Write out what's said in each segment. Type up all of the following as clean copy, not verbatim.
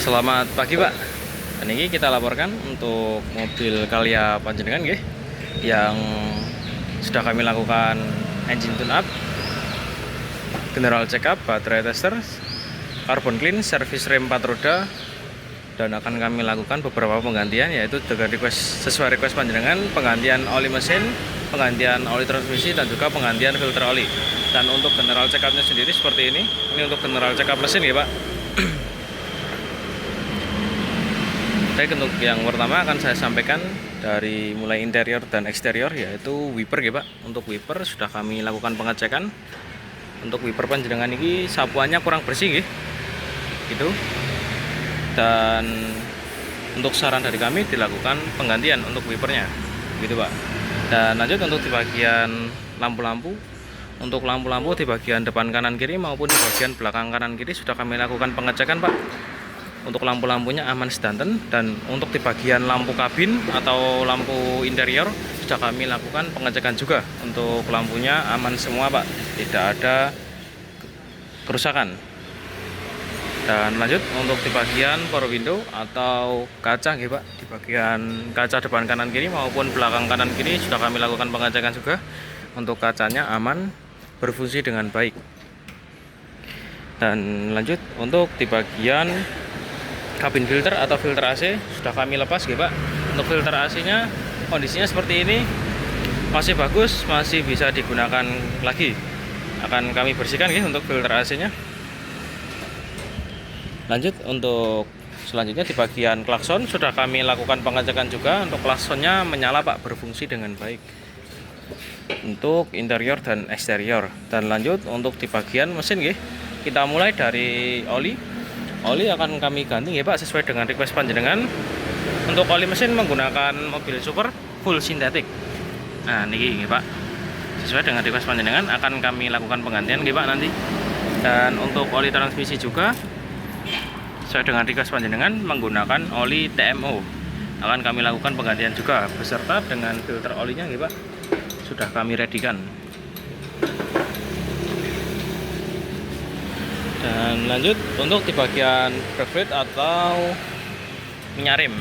Selamat pagi Pak. Dan ini kita laporkan untuk mobil Calya panjenengan nggih yang sudah kami lakukan engine tune up, general check up, baterai tester, carbon clean, service rem 4 roda, dan akan kami lakukan beberapa penggantian, yaitu dengan sesuai request panjenengan, penggantian oli mesin, penggantian oli transmisi, dan juga penggantian filter oli. Dan untuk general check up-nya sendiri seperti ini. Ini untuk general check up mesin ya Pak. Baik, untuk yang pertama akan saya sampaikan dari mulai interior dan eksterior, yaitu wiper ya Pak. Untuk wiper sudah kami lakukan pengecekan. Untuk wiper panjenengan ini sapuannya kurang bersih gitu. Dan untuk saran dari kami dilakukan penggantian untuk wipernya gitu Pak. Dan lanjut untuk di bagian lampu-lampu. Untuk lampu-lampu di bagian depan kanan kiri maupun di bagian belakang kanan kiri sudah kami lakukan pengecekan Pak. Untuk lampu-lampunya aman sedanten, dan untuk di bagian lampu kabin atau lampu interior sudah kami lakukan pengecekan juga. Untuk lampunya aman semua Pak, tidak ada kerusakan. Dan lanjut untuk di bagian power window atau kaca Pak, di bagian kaca depan kanan kiri maupun belakang kanan kiri sudah kami lakukan pengecekan juga. Untuk kacanya aman, berfungsi dengan baik. Dan lanjut untuk di bagian kabin filter atau filter AC sudah kami lepas Pak. Untuk filter AC nya kondisinya seperti ini, masih bagus, masih bisa digunakan lagi. Akan kami bersihkan untuk filter AC nya. Lanjut untuk selanjutnya di bagian klakson sudah kami lakukan pengecekan juga. Untuk klaksonnya menyala Pak, berfungsi dengan baik untuk interior dan eksterior. Dan lanjut untuk di bagian mesin kita mulai dari oli. Oli akan kami ganti Pak, sesuai dengan request panjenengan. Untuk oli mesin menggunakan mobil super full sintetik. Nah ini Pak, sesuai dengan request panjenengan akan kami lakukan penggantian Pak nanti. Dan untuk oli transmisi juga sesuai dengan request panjenengan menggunakan oli TMO, akan kami lakukan penggantian juga beserta dengan filter olinya Pak, sudah kami readykan. Dan lanjut untuk di bagian brake fluid atau minyak rem.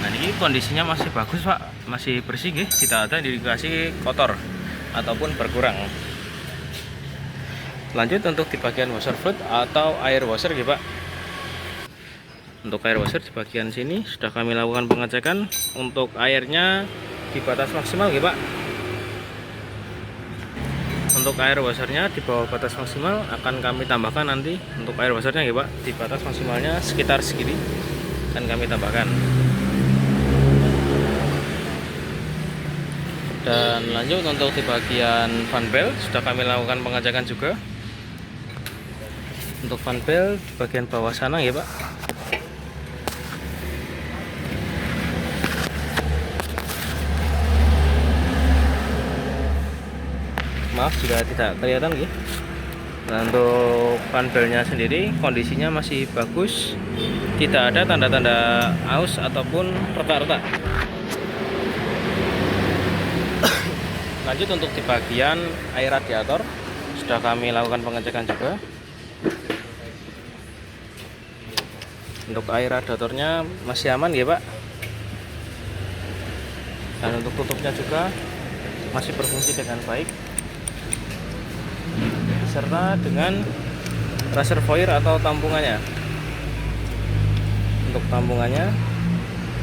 Nah ini kondisinya masih bagus Pak, masih bersih tidak ada indikasi kotor ataupun berkurang. Lanjut untuk di bagian washer fluid atau air washer Pak. Untuk air washer di bagian sini sudah kami lakukan pengecekan. Untuk airnya di batas maksimal Pak. Untuk air washernya di bawah batas maksimal akan kami tambahkan nanti. Untuk air washernya Pak, di batas maksimalnya sekitar segini akan kami tambahkan. Dan lanjut untuk di bagian fan belt sudah kami lakukan pengecekan juga. Untuk fan belt di bagian bawah sana Pak. Maaf jika tidak kelihatan Nah, untuk fan belnya sendiri kondisinya masih bagus, tidak ada tanda-tanda aus ataupun retak-retak. Lanjut untuk di bagian air radiator sudah kami lakukan pengecekan juga. Untuk air radiatornya masih aman Pak. Dan untuk tutupnya juga masih berfungsi dengan baik, serta dengan reservoir atau tampungannya. Untuk tampungannya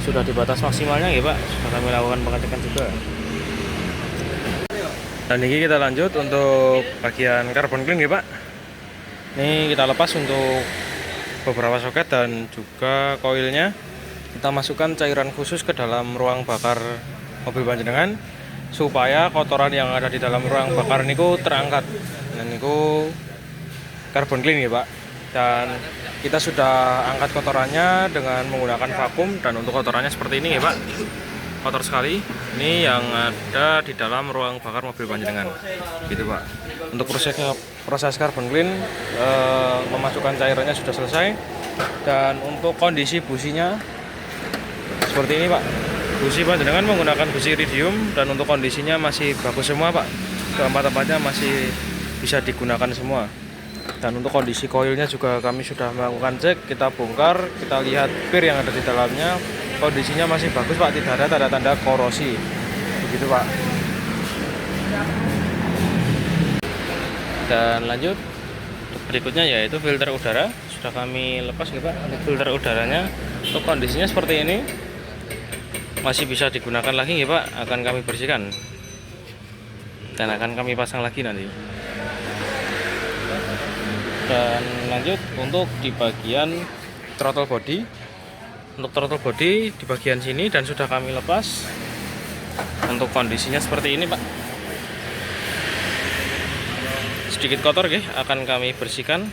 sudah di batas maksimalnya Pak, sudah kami lakukan pengecekan juga. Dan ini kita lanjut untuk bagian carbon clean Pak. Ini kita lepas untuk beberapa soket dan juga koilnya. Kita masukkan cairan khusus ke dalam ruang bakar mobil panjenengan supaya kotoran yang ada di dalam ruang bakar niku terangkat. Dan niku carbon clean Pak. Dan kita sudah angkat kotorannya dengan menggunakan vakum. Dan untuk kotorannya seperti ini Pak, kotor sekali. Ini yang ada di dalam ruang bakar mobil panjenengan gitu Pak. Untuk proses carbon clean memasukkan cairannya sudah selesai. Dan untuk kondisi businya seperti ini Pak. Busi panjenengan menggunakan busi iridium, dan untuk kondisinya masih bagus semua Pak. Keempat-empatnya masih bisa digunakan semua. Dan untuk kondisi koilnya juga kami sudah melakukan cek, kita bongkar, kita lihat pir yang ada di dalamnya, kondisinya masih bagus Pak, tidak ada tanda-tanda korosi. Begitu Pak. Dan lanjut berikutnya yaitu filter udara, sudah kami lepas ya Pak. Untuk filter udaranya, untuk kondisinya seperti ini, masih bisa digunakan lagi ya Pak, akan kami bersihkan dan akan kami pasang lagi nanti. Dan lanjut untuk di bagian throttle body, untuk throttle body di bagian sini dan sudah kami lepas. Untuk kondisinya seperti ini Pak, sedikit kotor ya, akan kami bersihkan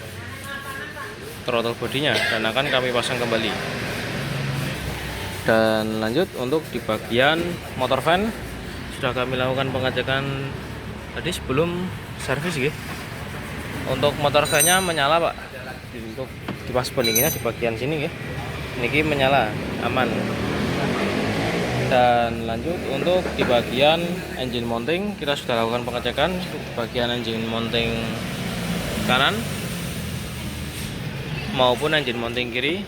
throttle bodinya dan akan kami pasang kembali. Dan lanjut untuk di bagian motor fan, sudah kami lakukan pengecekan tadi sebelum servis ya. Untuk motor fan-nya menyala Pak, untuk kipas pendinginnya di bagian sini ya, ini menyala aman. Dan lanjut untuk di bagian engine mounting, kita sudah lakukan pengecekan untuk bagian engine mounting kanan maupun engine mounting kiri.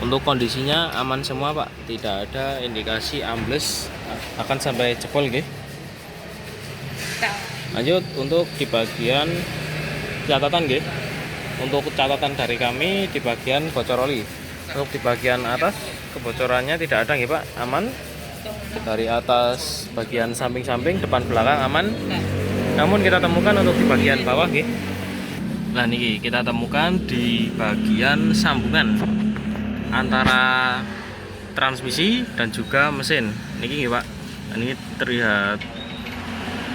Untuk kondisinya aman semua Pak, tidak ada indikasi ambles akan sampai jebol gitu. Lanjut untuk di bagian catatan gitu. Untuk catatan dari kami di bagian bocor oli. Untuk di bagian atas kebocorannya tidak ada gitu Pak, aman. Dari atas bagian samping-samping, depan belakang aman. Namun kita temukan untuk di bagian bawah gitu. Nah ini kita temukan di bagian sambungan antara transmisi dan juga mesin. Niki Pak, ini terlihat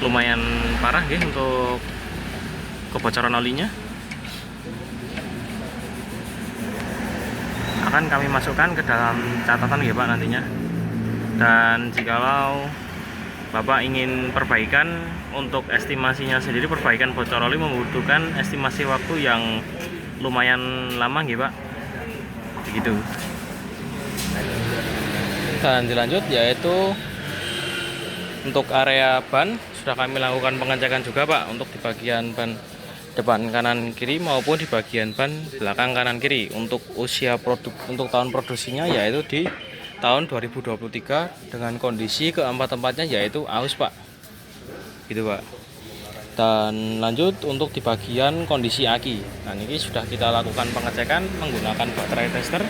lumayan parah ya untuk kebocoran olinya. Akan kami masukkan ke dalam catatan ya Pak nantinya. Dan jikalau Bapak ingin perbaikan, untuk estimasinya sendiri perbaikan bocor oli membutuhkan estimasi waktu yang lumayan lama ya Pak. Begitu. Dan dilanjut yaitu untuk area ban, sudah kami lakukan pengecekan juga Pak, untuk di bagian ban depan kanan kiri maupun di bagian ban belakang kanan kiri. Untuk usia produk, untuk tahun produksinya yaitu di tahun 2023 dengan kondisi keempat tempatnya yaitu aus Pak. Gitu Pak. Dan lanjut untuk di bagian kondisi aki. Nah ini sudah kita lakukan pengecekan menggunakan baterai tester.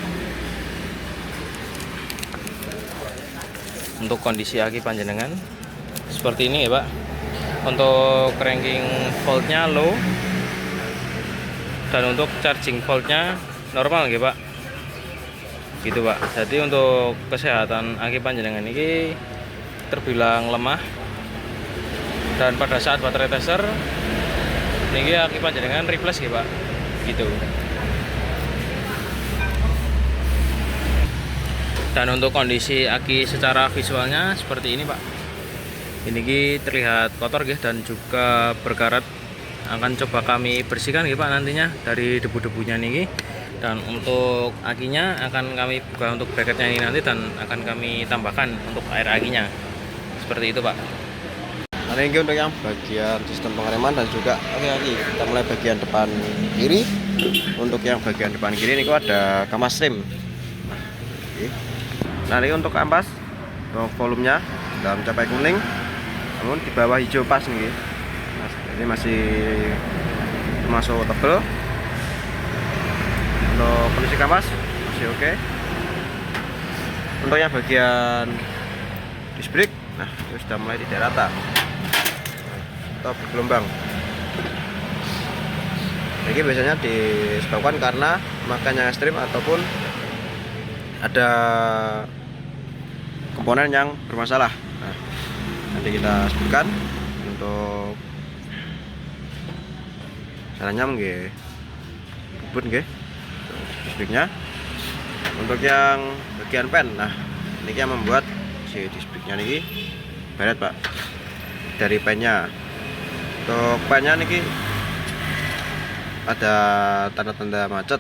Untuk kondisi aki panjenengan seperti ini ya Pak. Untuk cranking voltnya low dan untuk charging voltnya normal ya Pak. Gitu Pak. Jadi untuk kesehatan aki panjenengan ini terbilang lemah. Dan pada saat baterai tester ini aki panjenengan replace ya Pak. Gitu. Dan untuk kondisi aki secara visualnya seperti ini Pak. Ini terlihat kotor ya dan juga berkarat. Akan coba kami bersihkan ya Pak nantinya dari debu-debunya nih. Dan untuk akinya akan kami buka untuk bracketnya ini nanti dan akan kami tambahkan untuk air akinya. Seperti itu Pak. Nah, ini untuk yang bagian sistem pengereman dan juga aki. Kita mulai bagian depan kiri. Untuk yang bagian depan kiri ini ada kampas rem. Nah ini untuk ampas, untuk volumenya dalam capai kuning, namun di bawah hijau pas nih. Ini masih termasuk tebal. Untuk kondisi kampas masih oke. Untuk yang bagian disc brake, nah itu sudah mulai tidak rata atau bergelombang. Ini biasanya disebabkan karena makannya ekstrim ataupun ada komponen yang bermasalah. Nah, nanti kita sebutkan untuk caranya nggih bubut nggih display-nya. Untuk yang bagian pen, nah ini yang membuat si display-nya niki baret Pak dari pennya. Untuk pennya niki ada tanda-tanda macet,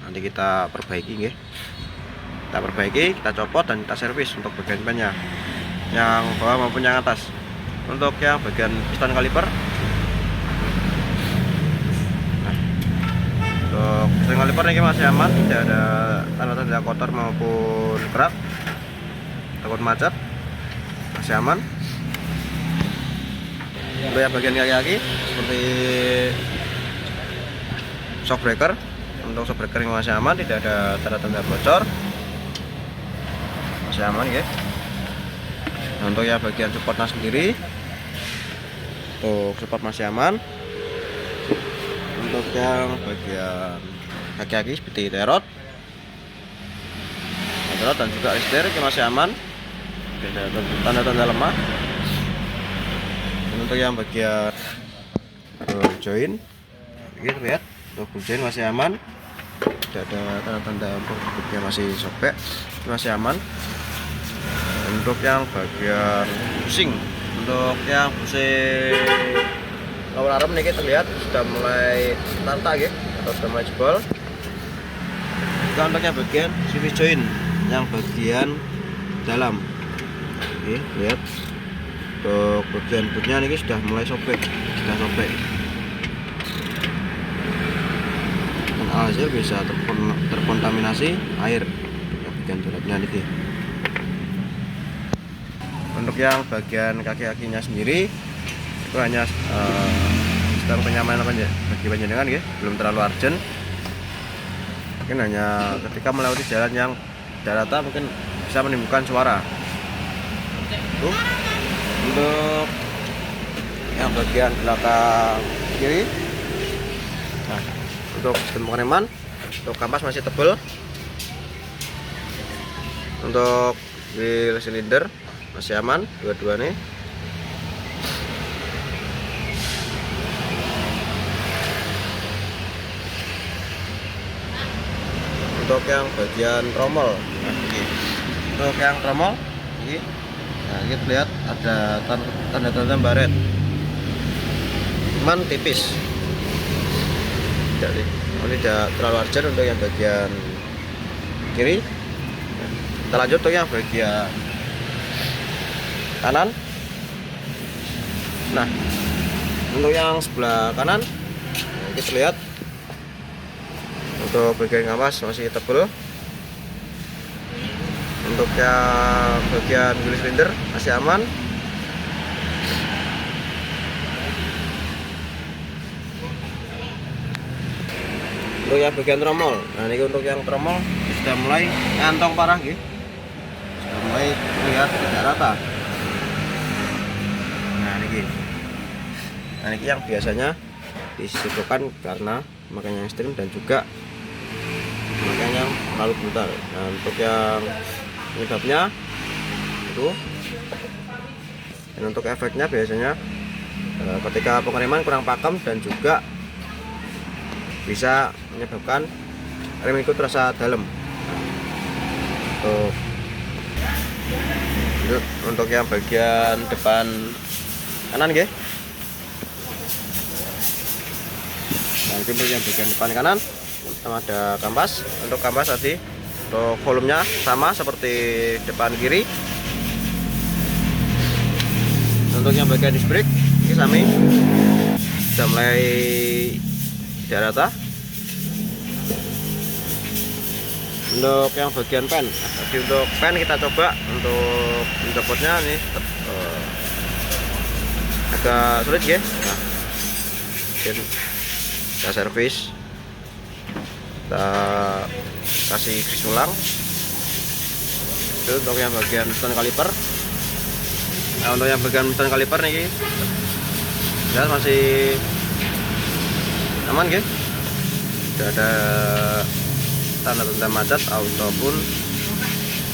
nanti kita perbaiki nggih. Kita perbaiki, kita copot dan kita servis untuk bagian pennya yang bawah maupun yang atas. Untuk yang bagian piston kaliper string kaliper ini masih aman, tidak ada tanda-tanda kotor maupun kerak takut macet, masih aman. Untuk yang bagian kaki-kaki seperti shock breaker, untuk shock breaker ini masih aman, tidak ada tanda-tanda bocor, masih aman ya. Nah, untuk yang bagian supportnya sendiri, untuk support masih aman. Untuk yang bagian kaki-kaki seperti terot dan juga setir ini masih aman, tidak ada tanda-tanda lemah. Dan untuk yang bagian join, gitu lihat, untuk join masih aman, tidak ada tanda-tanda yang masih sobek, masih aman. Untuk yang bagian pusing, untuk yang pusing lower arm ini terlihat sudah mulai tarta ya, atau sudah mulai jebol. Juga untuk yang bagian swivel joint yang bagian dalam, oke, lihat untuk bagian bootnya ini sudah mulai sobek, dan alhasil bisa terkontaminasi air yang bagian dalamnya ini. Untuk yang bagian kaki-kakinya sendiri itu hanya sedang penyamanan bagi panjenengan ya, belum terlalu urgent. Mungkin hanya ketika melewati jalan yang daratan mungkin bisa menimbulkan suara. Untuk yang bagian belakang kiri, nah, untuk sistem pengereman, untuk kampas masih tebal. Untuk wheel silinder masih aman dua-dua nih. Untuk yang bagian tromol, untuk yang tromol ini, nah kita lihat ada tanda-tanda baret, cuman tipis, tidak terlalu urgent. Untuk yang bagian kiri, kita lanjut untuk yang bagian kanan. Nah, untuk yang sebelah kanan, nah, kita lihat untuk bagian kampas masih tebal. Untuk yang bagian wheel silinder masih aman. Untuk yang bagian tromol, nah ini untuk yang tromol sudah mulai ngantong parah gitu, sudah mulai terlihat tidak rata. Nah ini yang biasanya disibukkan karena makanya ekstrim dan juga makanya terlalu brutal. Nah untuk yang penyebabnya itu, dan untuk efeknya biasanya ketika pengereman kurang pakem dan juga bisa menyebabkan rem itu terasa dalam. Untuk yang bagian depan kanan ya. Nah, untuk yang bagian depan kanan sama ada kampas. Untuk kampas tadi untuk volumenya sama seperti depan kiri. Untuk yang bagian disc brake ini sami, sudah mulai tidak rata. Untuk yang bagian pen, tadi untuk pen kita coba untuk mencopotnya nih agak sulit ya. Nah, kita servis, kita kasih grease ulang. Itu untuk yang bagian piston kaliper. Nah untuk yang bagian piston kaliper nih ya masih aman ya, tidak ada tanda-tanda macet ataupun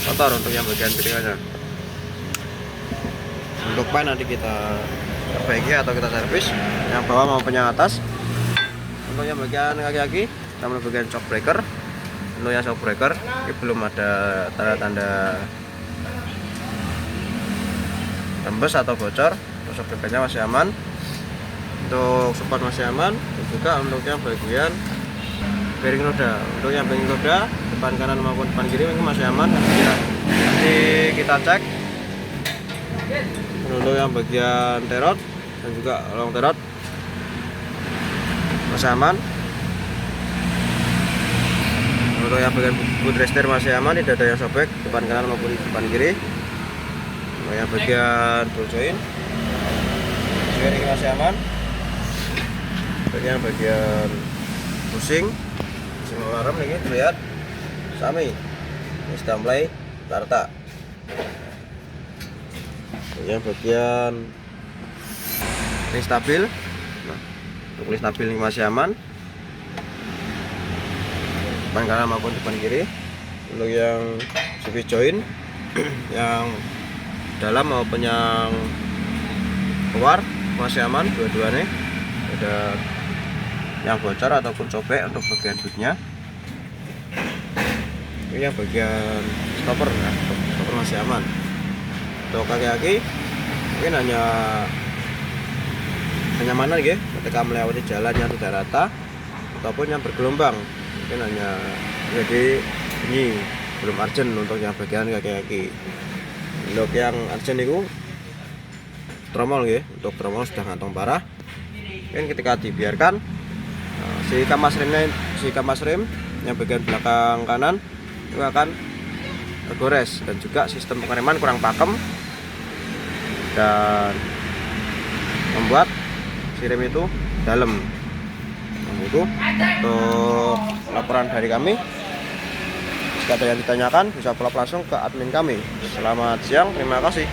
kotor untuk yang bagian piringannya. Untuk pen nanti kita perbaiki atau kita servis yang bawah maupun yang atas. Untuk yang bagian kaki-kaki kita mulai bagian shock breaker. Untuk yang shock breaker ini belum ada tanda-tanda rembes atau bocor. Untuk shock breakernya masih aman, untuk support masih aman, dan juga untuk yang bagian bearing roda. Untuk yang bearing roda depan kanan maupun depan kiri ini masih aman. Nanti kita cek. Untuk yang bagian terot dan juga long terot masih aman. Untuk yang bagian footrester masih aman, tidak ada yang sobek depan kanan maupun depan kiri. Untuk yang bagian ball joint juga ini masih aman. Bagian pusing alarm ini terlihat sami, ini sudah mulai rata. Bagian ini stabil. Nah, untuk ini stabil ini masih aman depan kanan maupun depan kiri. Untuk yang switch joint yang dalam maupun yang keluar masih aman dua-duanya. Ada yang bocor ataupun sobek untuk bagian bootnya. Ini yang bagian stopper, nah, stopper masih aman. Untuk kaki-kaki mungkin hanya kenyamanan ya ketika melewati jalan yang tidak rata ataupun yang bergelombang, mungkin hanya jadi bunyi, belum urgent untuk yang bagian kaki-kaki. Untuk yang urgent itu tromol ya, untuk tromol sudah ngantong parah. Mungkin ketika dibiarkan si kampas rem yang bagian belakang kanan itu akan tergores, dan juga sistem pengereman kurang pakem dan membuat si rem itu dalam. Nah, itu untuk laporan dari kami. Jika ada yang ditanyakan bisa follow langsung ke admin kami. Selamat siang, terima kasih.